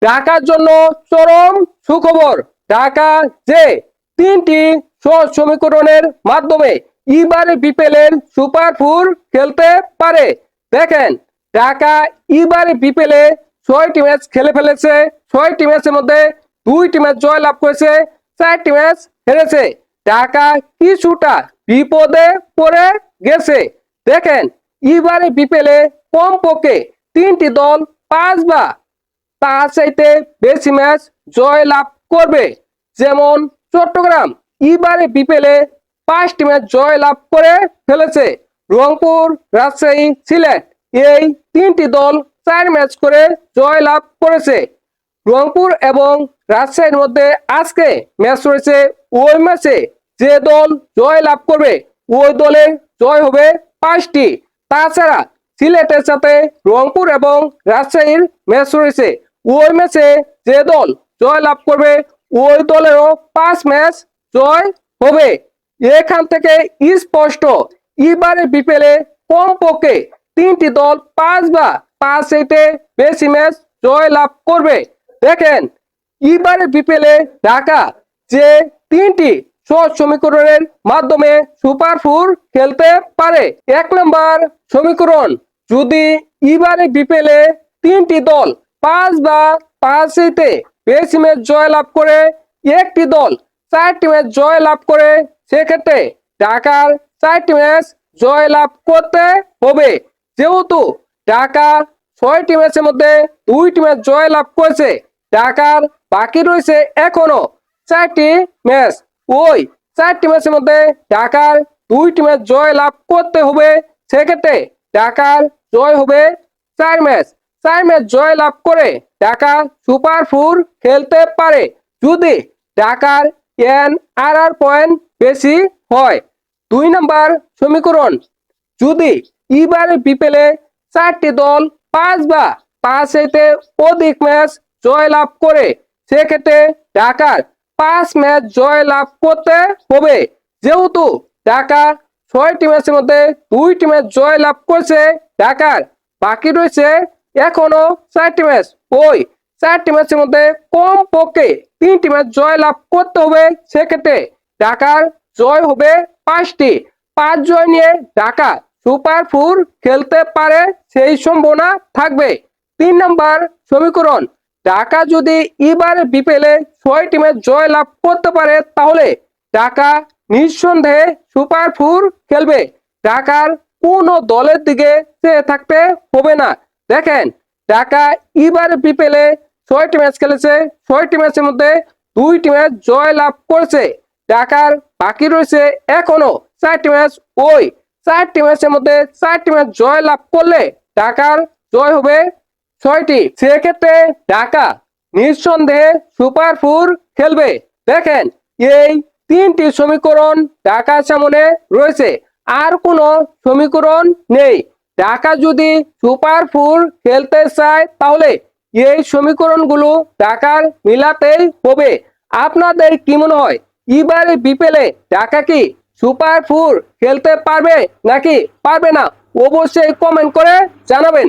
ঢাকার জন্য চরম সুখবর। ঢাকা যে তিনটি সহজ সমীকরণের মাধ্যমে এবারে বিপিএল এর সুপার ফোর খেলতে পারে। দেখেন, ঢাকা এবারে বিপিএল এ 6টি ম্যাচ খেলে ফেলেছে। 6টি ম্যাচের মধ্যে 2টি ম্যাচ জয় লাভ করেছে, 4টি ম্যাচ হেরেছে। ঢাকা কিছুটা বিপদে পড়ে গেছে। দেখেন, এবারে বিপিএল এ কমপক্ষে 3টি দল 5 বা তার চাইতে বেশি ম্যাচ জয় লাভ করবে। যেমন চট্টগ্রাম এবারে বিপিএল এ 5টি ম্যাচ জয় লাভ করে ফেলেছে। রংপুর, রাজশাহী, সিলেট এই 3টি দল 4 ম্যাচ করে জয় লাভ করেছে। রংপুর এবং রাজশাহীর মধ্যে আজকে ম্যাচ রয়েছে। ওই ম্যাচে যে দল জয় লাভ করবে ওই দলের জয় হবে 5টি। তাছাড়া সিলেটের সাথে রংপুর এবং রাজশাহীর ম্যাচ রয়েছে। ওই ম্যাচে যে দল জয় লাভ করবে ওই দলেরও 5 ম্যাচ জয় হবে। এখান থেকে স্পষ্ট এবারে বিপিএল এ কমপক্ষে 3টি দল 5 বা 5 বেশি ম্যাচ জয় লাভ করবে। দেখেন, এবারে বিপিএল এ ঢাকা যে 3টি সহজ সমীকরণের মাধ্যমে সুপার ফোর খেলতে পারে। 1 নম্বর সমীকরণ, যদি এবারে বিপিএল এ 3টি দল 5 বা 5 বেশি ম্যাচ জয় লাভ করে, একটি দল 4টি ম্যাচ জয় লাভ করে, সেক্ষেত্রে ঢাকার 4টি ম্যাচ জয় লাভ করতে হবে। যেহেতু ঢাকা 6টি ম্যাচের মধ্যে 2টি ম্যাচ জয় লাভ করেছে, ঢাকার বাকি রয়েছে এখনো 4টি ম্যাচ। ওই 4টি ম্যাচের মধ্যে ঢাকার 2টি ম্যাচ জয় লাভ করতে হবে। সেক্ষেত্রে ঢাকার জয় হবে 4 ম্যাচ। 4 ম্যাচ জয় লাভ করে ঢাকা সুপার ফোর খেলতে পারে যদি ঢাকার এনআরআর পয়েন্ট বেশি হয়। 2 নম্বর সমীকরণ, যদি এবারে বিপিএল এ 4টি দল 5 বা 5 অধিক ম্যাচ জয় লাভ করে, সেক্ষেত্রে ঢাকার 5 ম্যাচ জয় লাভ করতে হবে। যেহেতু ঢাকা 6টি ম্যাচের মধ্যে 2টি ম্যাচ জয় লাভ করেছে, ঢাকার বাকি রয়েছে এখনো 4টি ম্যাচ। ওই 4টি ম্যাচের মধ্যে কমপক্ষে 3টি ম্যাচ জয় লাভ করতে হবে। সেক্ষেত্রে ঢাকার জয় হবে 5টি। 5 জয় নিয়ে ঢাকা সুপার ফোর খেলতে পারে, সেই সম্ভাবনা থাকবে। 3 নম্বর সমীকরণ, ঢাকা যদি এবারে বিপিএল এ 6টি ম্যাচ জয় লাভ করতে পারে তাহলে ঢাকা নিঃসন্দেহে সুপার ফোর খেলবে। ঢাকার কোনো দলের দিকে চেয়ে থাকতে হবে না। দেখেন, ঢাকা এবারে বিপিএল এ 6টি ম্যাচ খেলেছে। 6টি ম্যাচের মধ্যে 2টি ম্যাচ জয় লাভ করেছে। ঢাকার বাকি রয়েছে এখনো 4টি ম্যাচ। ওই 4টি ম্যাচের মধ্যে 4টি ম্যাচ জয় লাভ করলে ঢাকার জয় হবে 6টি। সেক্ষেত্রে ঢাকা নিঃসন্দেহে সুপার ফোর খেলবে। দেখেন, এই 3টি সমীকরণ ঢাকার সামনে রয়েছে, আর কোনো সমীকরণ নেই। ঢাকা যদি সুপার ফোর খেলতে চায় তাহলে এই সমীকরণগুলো ঢাকার মিলাতেই হবে। আপনাদের কি মনে হয়, এবারে বিপিএল এ ঢাকা কি সুপার ফোর খেলতে পারবে নাকি পারবে না? অবশ্যই কমেন্ট করে জানাবেন।